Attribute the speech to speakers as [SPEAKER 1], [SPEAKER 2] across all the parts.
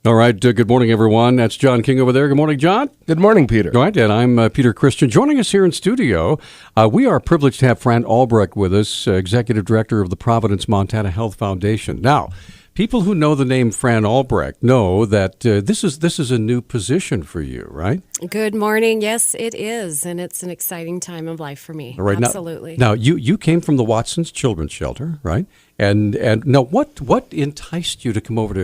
[SPEAKER 1] All right. Good morning, everyone. That's John King over there. Good morning, John.
[SPEAKER 2] Good morning, Peter.
[SPEAKER 1] All right, and I'm Peter Christian. Joining us here in studio, we are privileged to have Fran Albrecht with us, Executive Director of the Providence, Montana Health Foundation. Now, people who know the name Fran Albrecht know that this is a new position for you, right?
[SPEAKER 3] Good morning. Yes, it is, and it's an exciting time of life for me.
[SPEAKER 1] All right,
[SPEAKER 3] absolutely.
[SPEAKER 1] Now you came from the Watson's Children's Shelter, right? And now, what enticed you to come over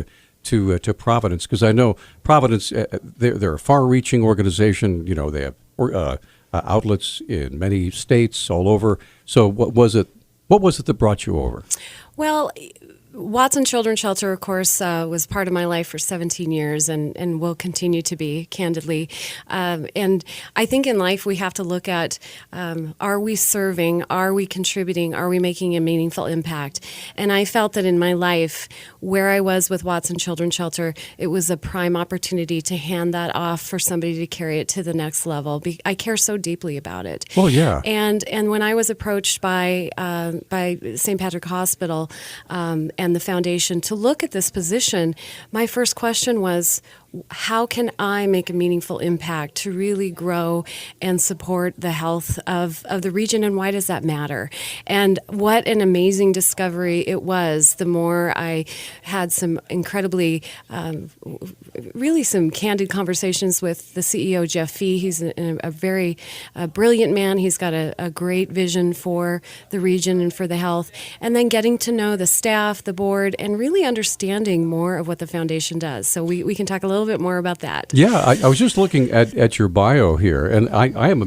[SPEAKER 1] to Providence? Because I know Providence, they're a far-reaching organization. You know, they have outlets in many states all over. So what was it that brought you over?
[SPEAKER 3] Well, Watson Children's Shelter, of course, was part of my life for 17 years and will continue to be, candidly. And I think in life we have to look at, are we serving, are we contributing, are we making a meaningful impact? And I felt that in my life, where I was with Watson Children's Shelter, it was a prime opportunity to hand that off for somebody to carry it to the next level. I care so deeply about it.
[SPEAKER 1] Oh, yeah.
[SPEAKER 3] And when I was approached by St. Patrick Hospital and the foundation to look at this position, my first question was, how can I make a meaningful impact to really grow and support the health of the region, and why does that matter? And what an amazing discovery it was. The more I had some incredibly, really some candid conversations with the CEO, Jeff Fee. He's a very brilliant man. He's got a great vision for the region and for the health. And then getting to know the staff, the board, and really understanding more of what the foundation does. So we can talk a little bit more about that.
[SPEAKER 1] Yeah, I was just looking at your bio here, and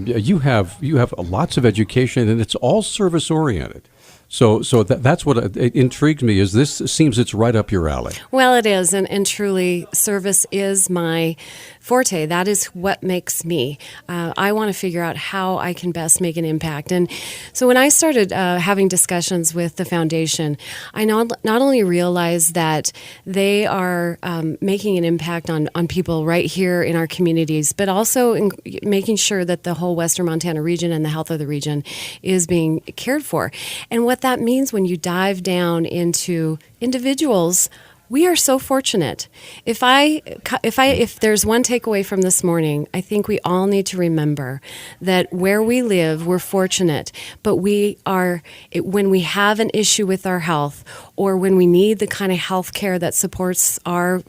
[SPEAKER 1] you have lots of education, and it's all service oriented. So that's what it intrigues me. Is this seems it's right up your alley?
[SPEAKER 3] Well, it is, and truly, service is my forte. That is what makes me. I want to figure out how I can best make an impact. And so when I started having discussions with the foundation, I not only realized that they are making an impact on people right here in our communities, but also in making sure that the whole Western Montana region and the health of the region is being cared for. And what that means when you dive down into individuals, we are so fortunate. If there's one takeaway from this morning, I think we all need to remember that where we live, we're fortunate, but when we have an issue with our health, or when we need the kind of health care that supports our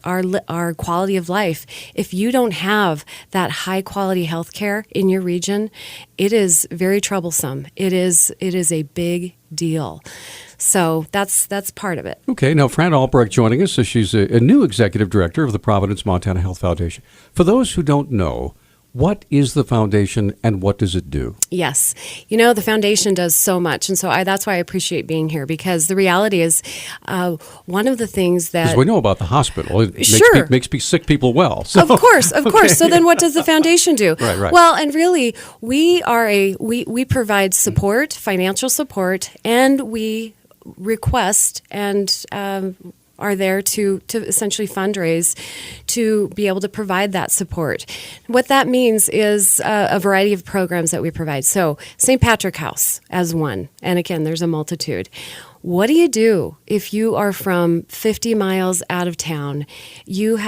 [SPEAKER 3] quality of life, if you don't have that high quality health care in your region, it is very troublesome. It is a big deal. So that's part of it.
[SPEAKER 1] Okay, now Fran Albrecht joining us. So she's a new executive director of the Providence, Montana Health Foundation. For those who don't know, what is the foundation and what does it do?
[SPEAKER 3] Yes. The foundation does so much. And so that's why I appreciate being here, because the reality is one of the things that...
[SPEAKER 1] Because we know about the hospital. It
[SPEAKER 3] sure.
[SPEAKER 1] makes sick people well. So.
[SPEAKER 3] Of course. So then what does the foundation do?
[SPEAKER 1] Right.
[SPEAKER 3] Well, and really, we provide support, financial support, and we request and are there to essentially fundraise to be able to provide that support. What that means is a variety of programs that we provide. So St. Patrick House as one, and again, there's a multitude. What do you do if you are from 50 miles out of town? You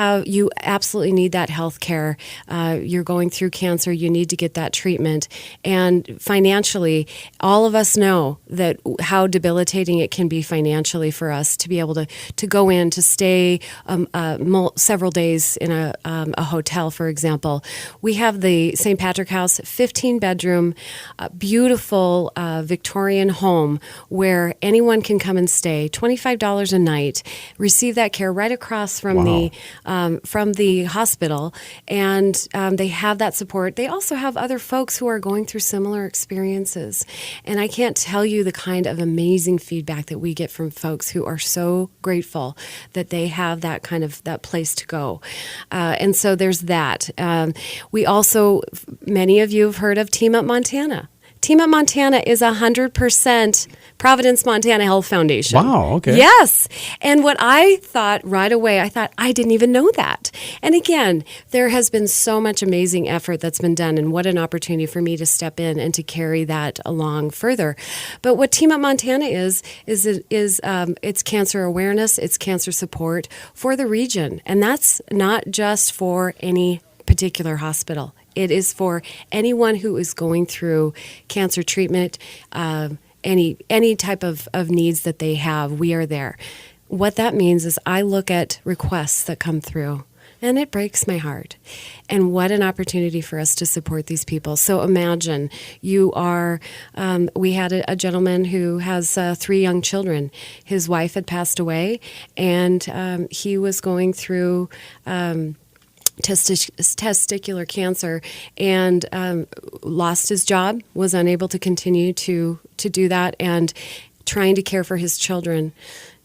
[SPEAKER 3] absolutely need that health care. You're going through cancer. You need to get that treatment. And financially, all of us know that how debilitating it can be financially for us to be able to go in, to stay several days in a hotel, for example. We have the St. Patrick House, 15-bedroom, beautiful Victorian home where anyone can come and stay, $25 a night, receive that care right across from the hospital, and they have that support. They also have other folks who are going through similar experiences, and I can't tell you the kind of amazing feedback that we get from folks who are so grateful that they have that place to go, and so there's that. We also, many of you have heard of Team Up Montana. Team Up Montana is 100% Providence, Montana Health Foundation.
[SPEAKER 1] Wow, okay.
[SPEAKER 3] Yes. And what I thought right away, I didn't even know that. And again, there has been so much amazing effort that's been done, and what an opportunity for me to step in and to carry that along further. But what Team Up Montana is it's cancer awareness, it's cancer support for the region. And that's not just for any particular hospital. It is for anyone who is going through cancer treatment, any type of needs that they have. We are there. What that means is I look at requests that come through, and it breaks my heart. And what an opportunity for us to support these people. So imagine you are, we had a gentleman who has 3 young children. His wife had passed away, and he was going through testicular cancer and lost his job, was unable to continue to do that, and trying to care for his children.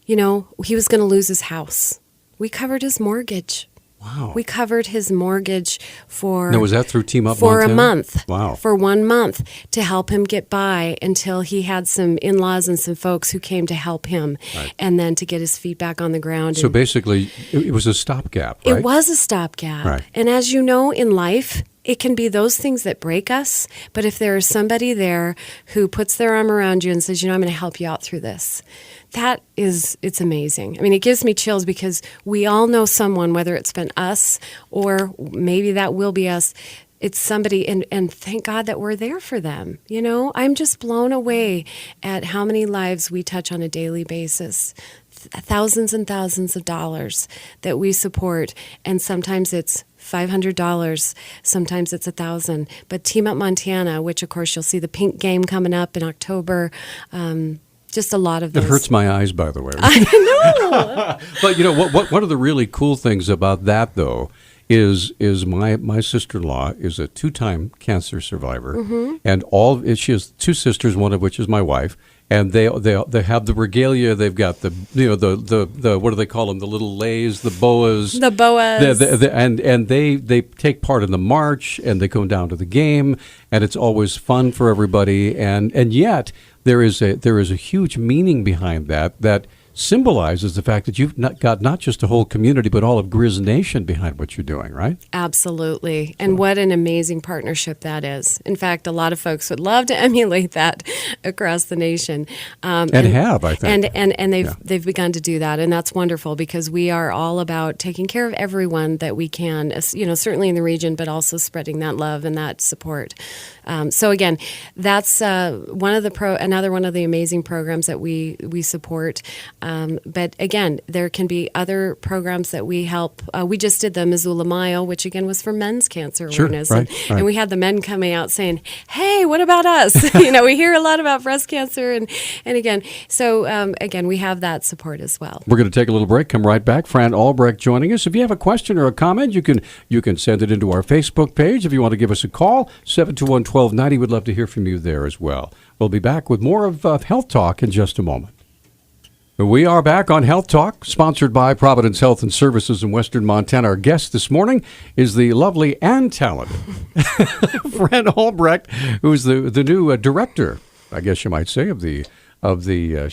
[SPEAKER 3] You know, he was going to lose his house. We covered his mortgage.
[SPEAKER 1] Wow.
[SPEAKER 3] We covered his mortgage for...
[SPEAKER 1] Now, was that through Team Up
[SPEAKER 3] for
[SPEAKER 1] Montana?
[SPEAKER 3] a month.
[SPEAKER 1] Wow.
[SPEAKER 3] For 1 month to help him get by until he had some in-laws and some folks who came to help him,
[SPEAKER 1] Right.
[SPEAKER 3] and then to get his feet back on the ground.
[SPEAKER 1] So
[SPEAKER 3] And
[SPEAKER 1] basically, it was a stopgap, right?
[SPEAKER 3] it was a stopgap.
[SPEAKER 1] Right.
[SPEAKER 3] And as you know, in life, it can be those things that break us. But if there is somebody there who puts their arm around you and says, you know, I'm going to help you out through this, it's amazing. I mean, it gives me chills because we all know someone, whether it's been us or maybe that will be us. It's somebody, and thank God that we're there for them. You know, I'm just blown away at how many lives we touch on a daily basis. Thousands and thousands of dollars that we support, and sometimes it's $500, sometimes it's $1,000. But Team Up Montana, which of course you'll see the pink game coming up in October, just a lot of those.
[SPEAKER 1] It hurts my eyes, by the way.
[SPEAKER 3] I know.
[SPEAKER 1] But you know what? One of the really cool things about that, though, is my sister-in-law is a 2-time cancer survivor,
[SPEAKER 3] Mm-hmm.
[SPEAKER 1] and she has 2 sisters, one of which is my wife, and they have the regalia. They've got the what do they call them? The little leis, the boas.
[SPEAKER 3] The boas.
[SPEAKER 1] And they take part in the march, and they come down to the game, and it's always fun for everybody. And yet there is a huge meaning behind that symbolizes the fact that you've got not just a whole community, but all of Grizz Nation behind what you're doing, right?
[SPEAKER 3] Absolutely. And what an amazing partnership that is. In fact, a lot of folks would love to emulate that across the nation.
[SPEAKER 1] And have, I think.
[SPEAKER 3] And they've begun to do that. And that's wonderful because we are all about taking care of everyone that we can, you know, certainly in the region, but also spreading that love and that support. So again, that's another one of the amazing programs that we support. But again, there can be other programs that we help. We just did the Missoula Mile, which again was for men's cancer awareness.
[SPEAKER 1] Right.
[SPEAKER 3] And we had the men coming out saying, hey, what about us? You know, we hear a lot about breast cancer. And again, so again, we have that support as well.
[SPEAKER 1] We're going to take a little break, come right back. Fran Albrecht joining us. If you have a question or a comment, you can send it into our Facebook page. If you want to give us a call, 721-1290. We'd love to hear from you there as well. We'll be back with more of Health Talk in just a moment. We are back on Health Talk, sponsored by Providence Health and Services in Western Montana. Our guest this morning is the lovely and talented Fran Albrecht, who's the new director, I guess you might say, of the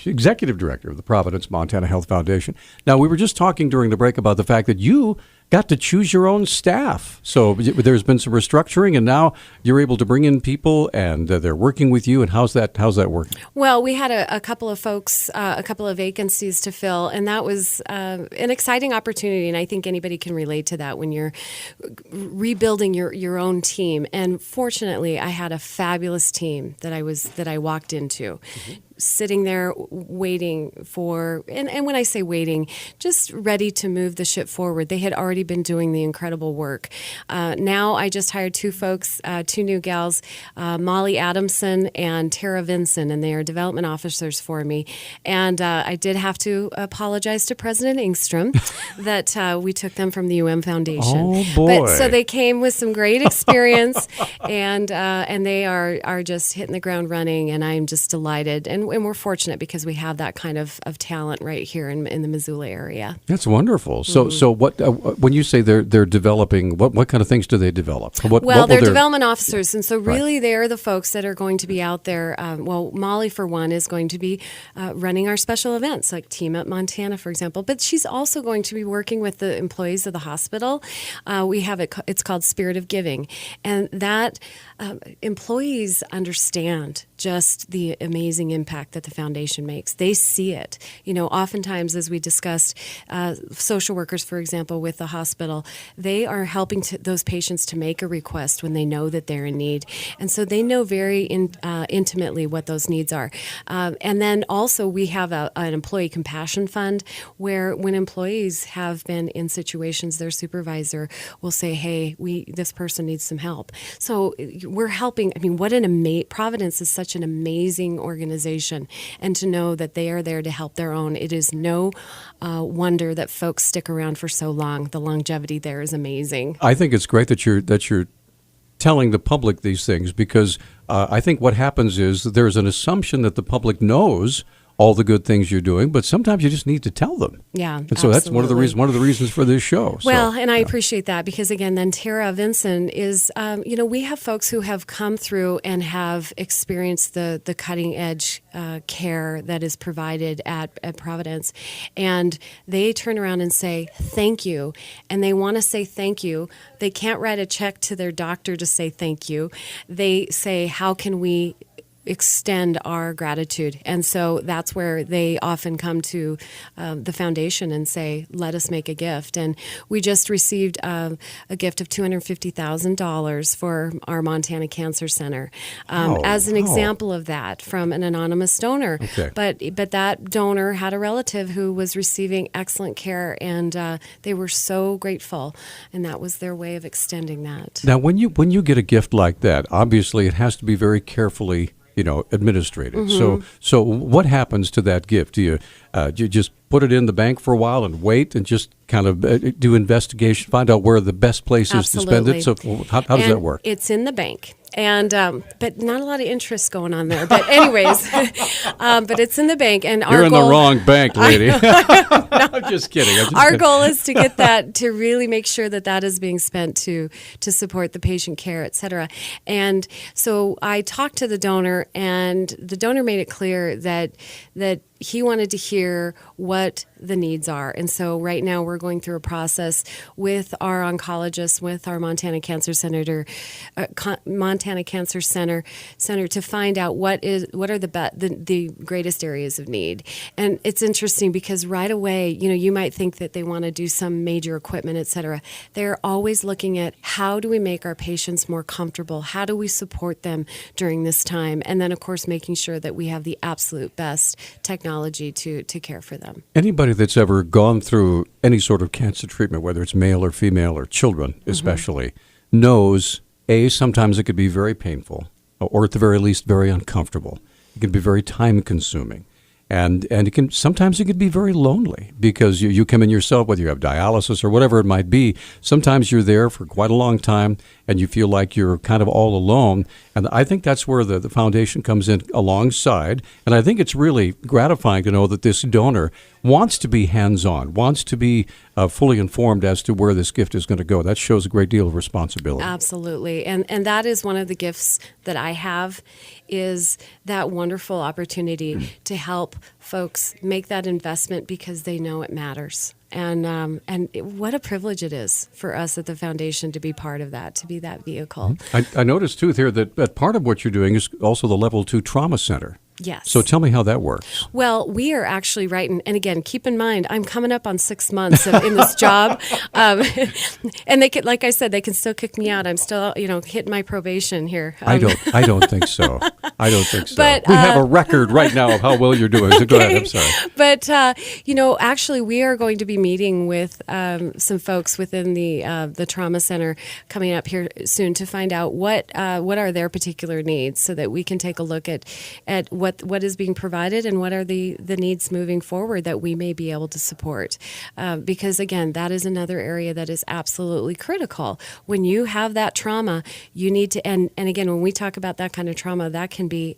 [SPEAKER 1] executive director of the Providence Montana Health Foundation. Now, we were just talking during the break about the fact that you got to choose your own staff. So there's been some restructuring, and now you're able to bring in people, and they're working with you. And how's that working?
[SPEAKER 3] Well, we had a couple of folks, a couple of vacancies to fill, and that was an exciting opportunity. And I think anybody can relate to that when you're rebuilding your own team. And fortunately, I had a fabulous team that I walked into. Mm-hmm. Sitting there waiting for, and when I say waiting, just ready to move the ship forward. They had already been doing the incredible work. Now I just hired 2 folks, 2 new gals, Molly Adamson and Tara Vinson, and they are development officers for me. And I did have to apologize to President Engstrom that we took them from the UM Foundation.
[SPEAKER 1] Oh, boy.
[SPEAKER 3] But so they came with some great experience, and they are just hitting the ground running, and I'm just delighted. And we're fortunate because we have that kind of talent right here in the Missoula area.
[SPEAKER 1] That's wonderful. So what when you say they're developing, what kind of things do they develop? What
[SPEAKER 3] Well,
[SPEAKER 1] will
[SPEAKER 3] they're
[SPEAKER 1] their-
[SPEAKER 3] development officers, and so
[SPEAKER 1] Right.
[SPEAKER 3] really they're the folks that are going to be out there. Molly, for one, is going to be running our special events, like Team Up Montana, for example. But she's also going to be working with the employees of the hospital. We have it's called Spirit of Giving, and that employees understand just the amazing impact that the foundation makes. They see it. Oftentimes, as we discussed, social workers, for example, with the hospital, they are helping those patients to make a request when they know that they're in need. And so they know very intimately what those needs are. And then also we have an employee compassion fund where when employees have been in situations, their supervisor will say, hey, this person needs some help. So we're helping. I mean, Providence is such an amazing organization. And to know that they are there to help their own, it is no wonder that folks stick around for so long. The longevity there is amazing.
[SPEAKER 1] I think it's great that you're telling the public these things, because I think what happens is that there's an assumption that the public knows all the good things you're doing, but sometimes you just need to tell them.
[SPEAKER 3] Yeah,
[SPEAKER 1] and so that's one of the reasons for this show.
[SPEAKER 3] Well, and I appreciate that, because again, then Tara Vinson is, we have folks who have come through and have experienced the cutting edge care that is provided at Providence, and they turn around and say thank you, and they want to say thank you. They can't write a check to their doctor to say thank you. They say, how can we extend our gratitude? And so that's where they often come to the foundation and say, let us make a gift. And we just received a gift of $250,000 for our Montana Cancer Center as an example of that from an anonymous donor.
[SPEAKER 1] Okay.
[SPEAKER 3] But that donor had a relative who was receiving excellent care, and they were so grateful, and that was their way of extending that.
[SPEAKER 1] Now, when you get a gift like that, obviously it has to be very carefully administrated.
[SPEAKER 3] Mm-hmm.
[SPEAKER 1] So what happens to that gift? Do you just put it in the bank for a while and wait and just kind of do investigation, find out where the best place is to spend it? So how does that work?
[SPEAKER 3] It's in the bank. And but not a lot of interest going on there. But anyways, but it's in the bank, and
[SPEAKER 1] You're
[SPEAKER 3] our
[SPEAKER 1] in
[SPEAKER 3] goal,
[SPEAKER 1] the wrong bank, lady. No, I'm just kidding.
[SPEAKER 3] Our goal is to get that, to really make sure that is being spent to support the patient care, et cetera. And so I talked to the donor, and the donor made it clear that he wanted to hear what the needs are. And so right now we're going through a process with our oncologist, with our Montana Cancer Center, to find out what are the greatest areas of need. And it's interesting because right away, you might think that they want to do some major equipment, et cetera. They're always looking at, how do we make our patients more comfortable? How do we support them during this time? And then, of course, making sure that we have the absolute best technology to care for them.
[SPEAKER 1] Anybody that's ever gone through any sort of cancer treatment, whether it's male or female or children especially, knows, sometimes it could be very painful, or at the very least very uncomfortable. It can be very time consuming. And sometimes it can be very lonely, because you come in yourself, whether you have dialysis or whatever it might be. Sometimes you're there for quite a long time and you feel like you're kind of all alone. And I think that's where the foundation comes in alongside. And I think it's really gratifying to know that this donor wants to be hands-on, wants to be fully informed as to where this gift is going to go. That shows a great deal of responsibility.
[SPEAKER 3] Absolutely. And that is one of the gifts that I have, is that wonderful opportunity to help folks make that investment because they know it matters. And what a privilege it is for us at the foundation to be part of that, to be that vehicle.
[SPEAKER 1] I noticed, too, here that part of what you're doing is also the Level 2 Trauma Center.
[SPEAKER 3] Yes.
[SPEAKER 1] So tell me how that works.
[SPEAKER 3] Well, we are actually and again, keep in mind, I'm coming up on 6 months in this job, and they could, like I said, they can still kick me out. I'm still, hitting my probation here.
[SPEAKER 1] I don't think so. I don't think so.
[SPEAKER 3] But,
[SPEAKER 1] we have a record right now of how well you're doing. So go ahead. I'm sorry.
[SPEAKER 3] But actually, we are going to be meeting with some folks within the trauma center coming up here soon to find out what are their particular needs, so that we can take a look at what is being provided and what are the needs moving forward that we may be able to support. Because again, that is another area that is absolutely critical. When you have that trauma, you need to, and again, when we talk about that kind of trauma, that can be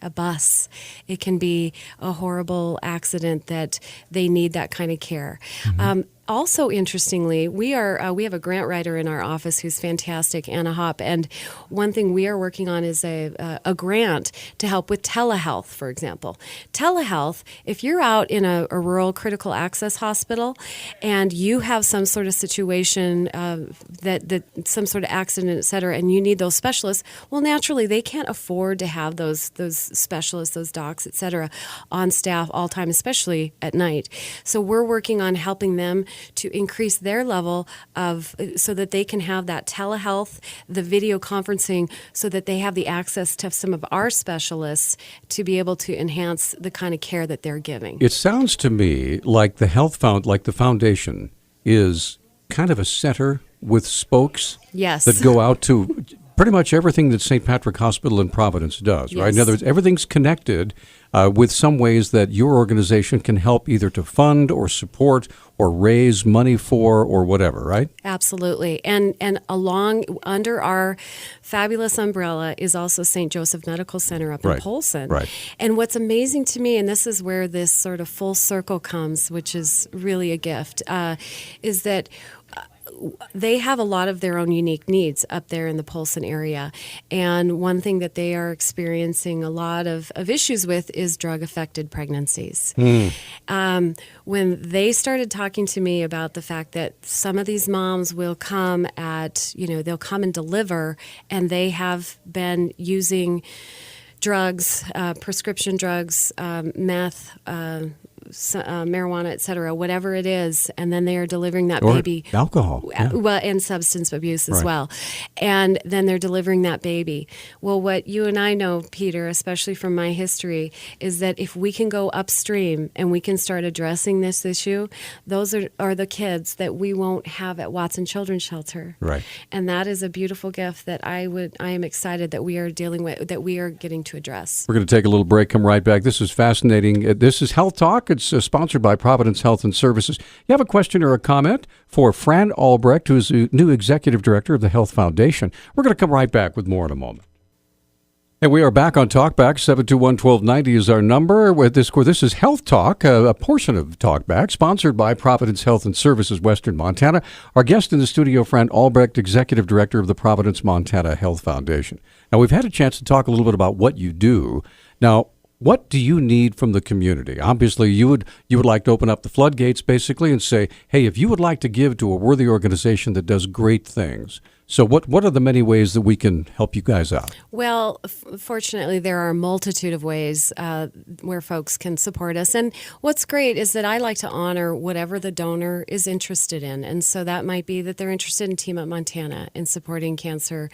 [SPEAKER 3] a bus. It can be a horrible accident that they need that kind of care. Mm-hmm. also, interestingly, we have a grant writer in our office who's fantastic, Anna Hopp, and one thing we are working on is a grant to help with telehealth, for example. Telehealth, if you're out in a rural critical access hospital and you have some sort of situation that some sort of accident, et cetera, and you need those specialists, well, naturally, they can't afford to have those specialists, those docs, et cetera, on staff all time, especially at night. So we're working on helping them to increase their level of, so that they can have that telehealth, the video conferencing, so that they have the access to some of our specialists to be able to enhance the kind of care that they're giving.
[SPEAKER 1] It sounds to me like the foundation is kind of a center with spokes
[SPEAKER 3] Yes.
[SPEAKER 1] that go out to pretty much everything that St. Patrick Hospital in Providence does, right?
[SPEAKER 3] Yes.
[SPEAKER 1] In other words, everything's connected with some ways that your organization can help either to fund or support or raise money for or whatever, right?
[SPEAKER 3] Absolutely. And along under our fabulous umbrella is also St. Joseph Medical Center up in
[SPEAKER 1] Right.
[SPEAKER 3] Polson.
[SPEAKER 1] Right.
[SPEAKER 3] And what's amazing to me, and this is where this sort of full circle comes, which is really a gift, is that they have a lot of their own unique needs up there in the Polson area. And one thing that they are experiencing a lot of issues with is drug-affected pregnancies. When they started talking to me about the fact that some of these moms will come they'll come and deliver, and they have been using drugs, prescription drugs, meth, marijuana, et cetera, whatever it is, and then they are delivering that
[SPEAKER 1] Or
[SPEAKER 3] baby.
[SPEAKER 1] alcohol. Yeah.
[SPEAKER 3] Well, and substance abuse as
[SPEAKER 1] Right.
[SPEAKER 3] well. And then they're delivering that baby. Well, what you and I know, Peter, especially from my history, is that if we can go upstream and we can start addressing this issue, those are the kids that we won't have at Watson Children's Shelter.
[SPEAKER 1] Right.
[SPEAKER 3] And that is a beautiful gift that I am excited that we are dealing with, that we are getting to address.
[SPEAKER 1] We're going to take a little break, come right back. This is fascinating. This is Health Talk. It's sponsored by Providence Health and Services. You have a question or a comment for Fran Albrecht, who is the new executive director of the Health Foundation. We're going to come right back with more in a moment. And we are back on Talkback. 721-1290 is our number. With this is Health Talk, a portion of Talkback, sponsored by Providence Health and Services, Western Montana. Our guest in the studio, Fran Albrecht, executive director of the Providence, Montana Health Foundation. Now, we've had a chance to talk a little bit about what you do. Now, what do you need from the community? Obviously, you would like to open up the floodgates, basically, and say, hey, if you would like to give to a worthy organization that does great things, so what are the many ways that we can help you guys out?
[SPEAKER 3] Well, fortunately, there are a multitude of ways where folks can support us. And what's great is that I like to honor whatever the donor is interested in. And so that might be that they're interested in Team Up Montana in supporting cancer,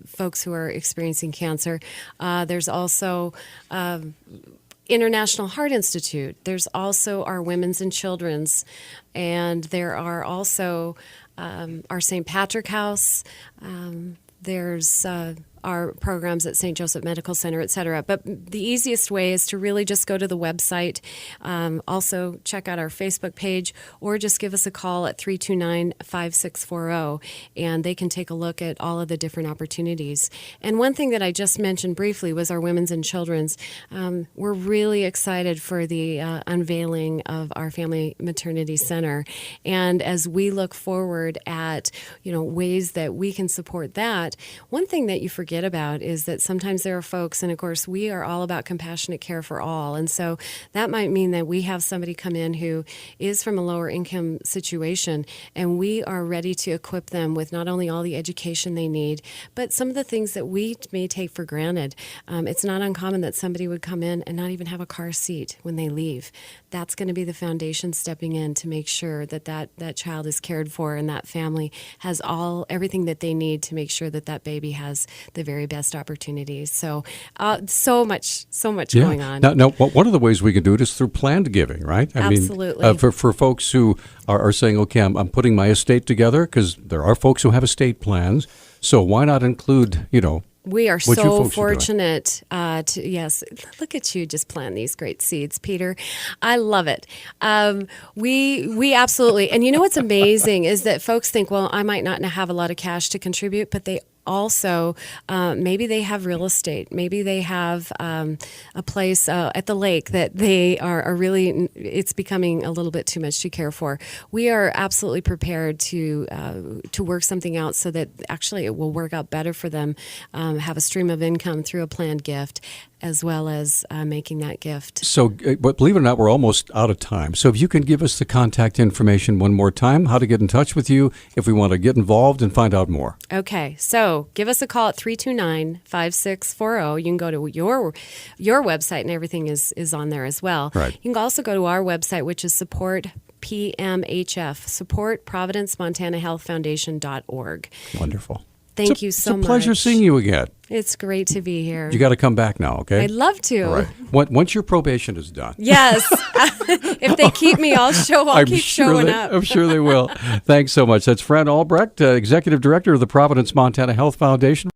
[SPEAKER 3] folks who are experiencing cancer. There's also International Heart Institute. There's also our Women's and Children's. And there are also our St. Patrick House. There's our programs at St. Joseph Medical Center, et cetera. But the easiest way is to really just go to the website, also check out our Facebook page, or just give us a call at 329-5640, and they can take a look at all of the different opportunities. And one thing that I just mentioned briefly was our Women's and Children's. We're really excited for the unveiling of our Family Maternity Center. And as we look forward at, ways that we can support that, one thing that you forget about is that sometimes there are folks, and of course we are all about compassionate care for all, and so that might mean that we have somebody come in who is from a lower income situation, and we are ready to equip them with not only all the education they need, but some of the things that we may take for granted. It's not uncommon that somebody would come in and not even have a car seat when they leave. That's going to be the foundation stepping in to make sure that child is cared for and that family has everything that they need to make sure that baby has the very best opportunities. So, so much going on.
[SPEAKER 1] Now, one of the ways we can do it is through planned giving, right?
[SPEAKER 3] Absolutely.
[SPEAKER 1] For folks who are saying, okay, I'm putting my estate together, because there are folks who have estate plans. So why not include,
[SPEAKER 3] we are
[SPEAKER 1] what you
[SPEAKER 3] so
[SPEAKER 1] folks are
[SPEAKER 3] fortunate yes, look at you just plant these great seeds, Peter. I love it. We absolutely, and what's amazing is that folks think, well, I might not have a lot of cash to contribute, but they also maybe they have real estate, maybe they have a place at the lake that they are really, it's becoming a little bit too much to care for. We are absolutely prepared to work something out so that actually it will work out better for them, have a stream of income through a planned gift, as well as making that gift.
[SPEAKER 1] So, but believe it or not, we're almost out of time. So if you can give us the contact information one more time, how to get in touch with you if we want to get involved and find out more.
[SPEAKER 3] Okay, so give us a call at 329-5640. You can go to your website, and everything is on there as well.
[SPEAKER 1] Right.
[SPEAKER 3] You can also go to our website, which is support PMHF, support Providence Montana Health Foundation.org.
[SPEAKER 1] Wonderful.
[SPEAKER 3] Thank you so much.
[SPEAKER 1] It's a pleasure seeing you again.
[SPEAKER 3] It's great to be here.
[SPEAKER 1] You got to come back now, okay?
[SPEAKER 3] I'd love to.
[SPEAKER 1] All right. Once your probation is done.
[SPEAKER 3] Yes. If they keep me, I'll keep showing up.
[SPEAKER 1] I'm sure they will. Thanks so much. That's Fran Albrecht, Executive Director of the Providence Montana Health Foundation.